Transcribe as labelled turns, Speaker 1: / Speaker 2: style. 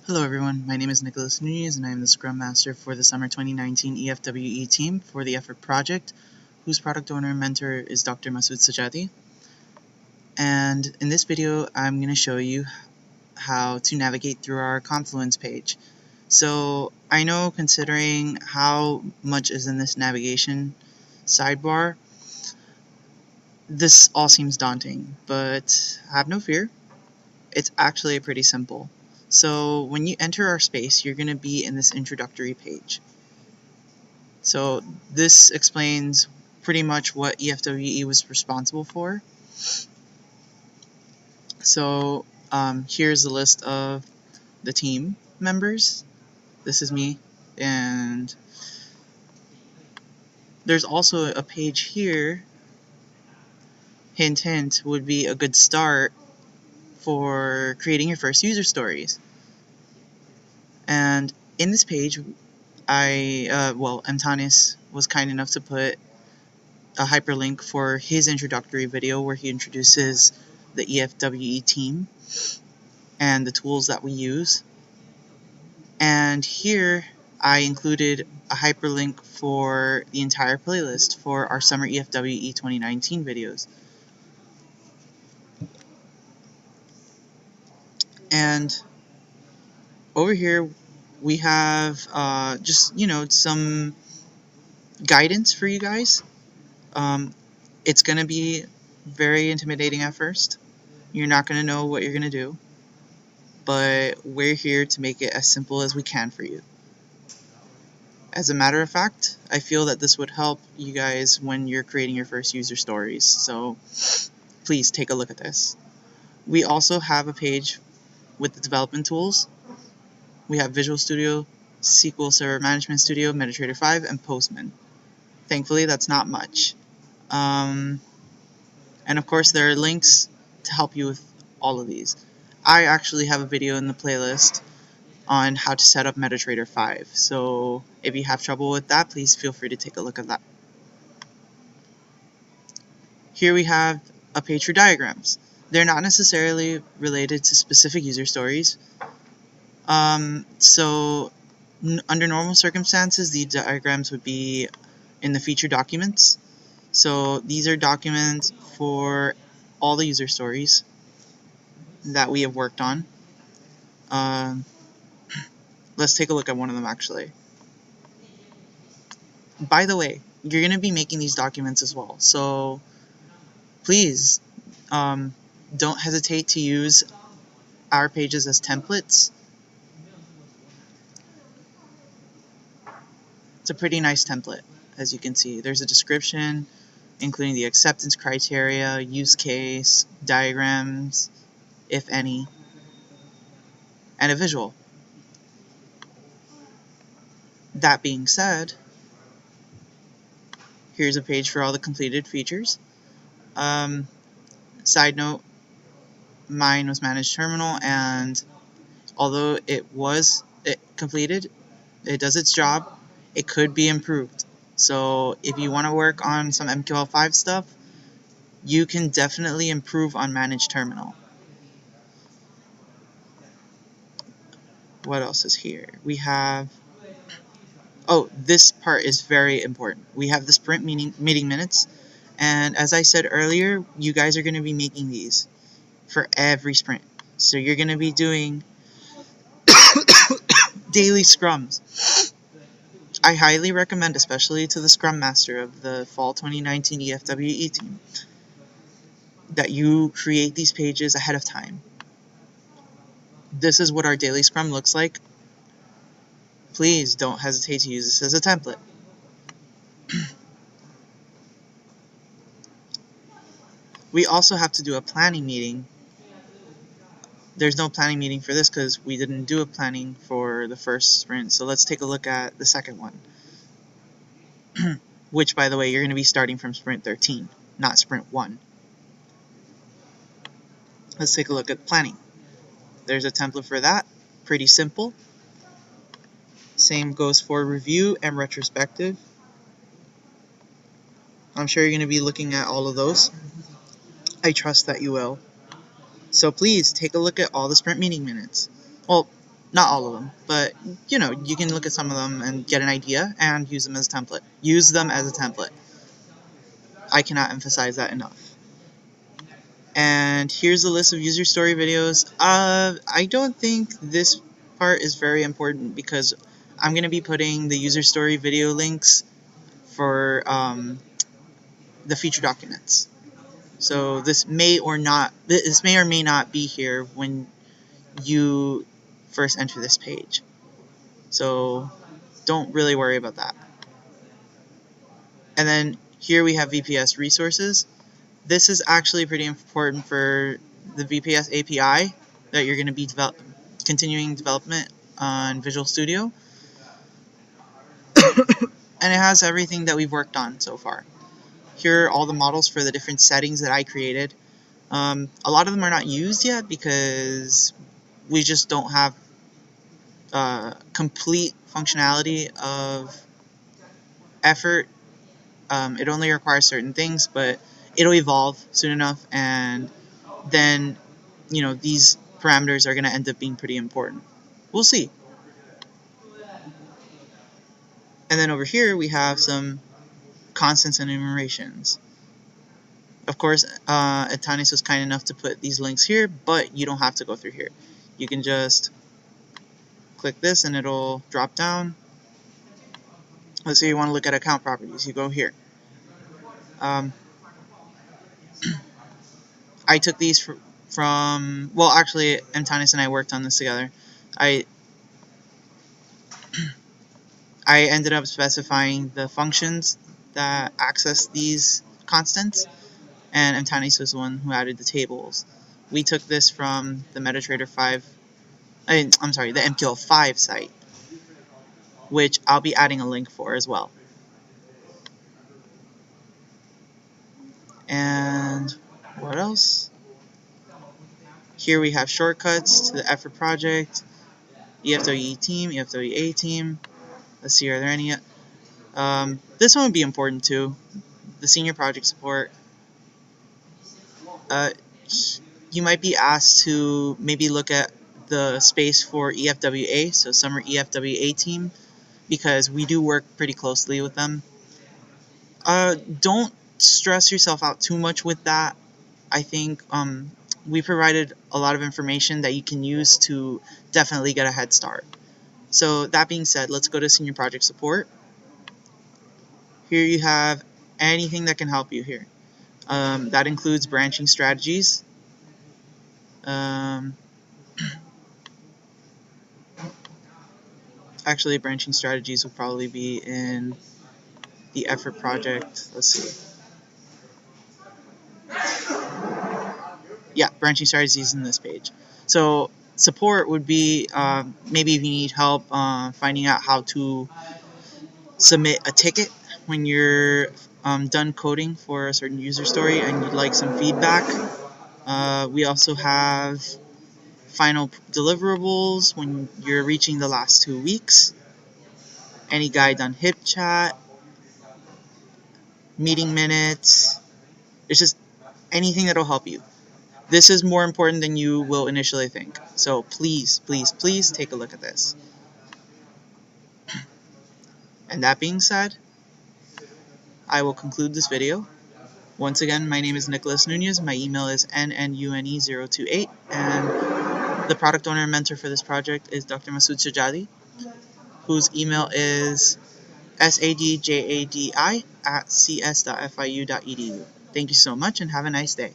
Speaker 1: Hello everyone, my name is Nicholas Nunez and I am the Scrum Master for the Summer 2019 EFWE team for the Effort project, whose product owner and mentor is Dr. Masood Sajati. And in this video, I'm going to show you how to navigate through our Confluence page. So I know, considering how much is in this navigation sidebar, this all seems daunting, but have no fear. It's actually pretty simple. So when you enter our space, you're going to be in this introductory page. So this explains pretty much what EFWE was responsible for. So here's the list of the team members. This is me, and there's also a page here. Hint, hint, would be a good start for creating your first user stories. And in this page, Antanis was kind enough to put a hyperlink for his introductory video where he introduces the EFWE team and the tools that we use. And here I included a hyperlink for the entire playlist for our Summer EFWE 2019 videos. And over here we have some guidance for you guys. It's going to be very intimidating at first. You're not going to know what you're going to do, but we're here to make it as simple as we can for you. As a matter of fact, I feel that this would help you guys when you're creating your first user stories, so please take a look at this. We also have a page with the development tools. We have Visual Studio, SQL Server Management Studio, MetaTrader 5, and Postman. Thankfully, that's not much. And of course, there are links to help you with all of these. I actually have a video in the playlist on how to set up MetaTrader 5, so if you have trouble with that, please feel free to take a look at that. Here we have a page for diagrams. They're not necessarily related to specific user stories. So under normal circumstances, these diagrams would be in the feature documents. So these are documents for all the user stories that we have worked on. Let's take a look at one of them actually. By the way, you're going to be making these documents as well, so please don't hesitate to use our pages as templates. It's a pretty nice template, as you can see. There's a description, including the acceptance criteria, use case, diagrams, if any, and a visual. That being said, here's a page for all the completed features. Side note, mine was managed terminal, and although it completed, it does its job. It could be improved. So if you want to work on some MQL5 stuff, you can definitely improve on managed terminal. What else is here? We have, this part is very important. We have the sprint meeting minutes, and as I said earlier, you guys are going to be making these for every sprint. So you're going to be doing daily scrums. I highly recommend, especially to the Scrum Master of the Fall 2019 EFWE team, that you create these pages ahead of time. This is what our daily scrum looks like. Please don't hesitate to use this as a template. We also have to do a planning meeting. There's no planning meeting for this because we didn't do a planning for the first sprint, so let's take a look at the second one. Which, by the way, you're going to be starting from sprint 13, not sprint 1. Let's take a look at planning. There's a template for that. Pretty simple. Same goes for review and retrospective. I'm sure you're going to be looking at all of those. I trust that you will. So please take a look at all the sprint meeting minutes. Well, Not all of them, but you know, you can look at some of them and get an idea and use them as a template. Use them as a template. I cannot emphasize that enough. And here's a list of user story videos. I don't think this part is very important because I'm going to be putting the user story video links for the feature documents. So this may or may not be here when you first enter this page. So don't really worry about that. And then here we have VPS Resources. This is actually pretty important for the VPS API that you're going to be continuing development on Visual Studio. And it has everything that we've worked on so far. Here are all the models for the different settings that I created. A lot of them are not used yet because we just don't have complete functionality of effort. It only requires certain things, but it'll evolve soon enough, and then you know these parameters are going to end up being pretty important. We'll see. And then over here we have some constants and enumerations. Of course, Atanis was kind enough to put these links here, but you don't have to go through here. You can just click this and it'll drop down. Let's say you want to look at account properties. You go here. I took these from, well, actually, Tanis and I worked on this together. I ended up specifying the functions that access these constants, and Tanis was the one who added the tables. We took this from the MetaTrader 5, I'm sorry, the MQL 5 site, which I'll be adding a link for as well. And what else? Here we have shortcuts to the effort project, EFWE team, EFWA team. Let's see, are there any? This one would be important too. The senior project support. You might be asked to maybe look at the space for EFWA, so summer EFWA team, because we do work pretty closely with them. Don't stress yourself out too much with that. I think we provided a lot of information that you can use to definitely get a head start. So that being said, let's go to senior project support. Here you have anything that can help you here. That includes branching strategies. Actually, branching strategies will probably be in the effort project. Let's see. Yeah, branching strategies in this page. So support would be maybe if you need help finding out how to submit a ticket when you're done coding for a certain user story and you'd like some feedback. We also have final deliverables when you're reaching the last 2 weeks. Any guide on HipChat, meeting minutes. It's just anything that'll help you. This is more important than you will initially think. So please, please, please take a look at this. And that being said, I will conclude this video. Once again, my name is Nicholas Nunez. My email is nnune028, and the product owner and mentor for this project is Dr. Masood Sajadi, whose email is sadjadi@cs.fiu.edu. Thank you so much and have a nice day.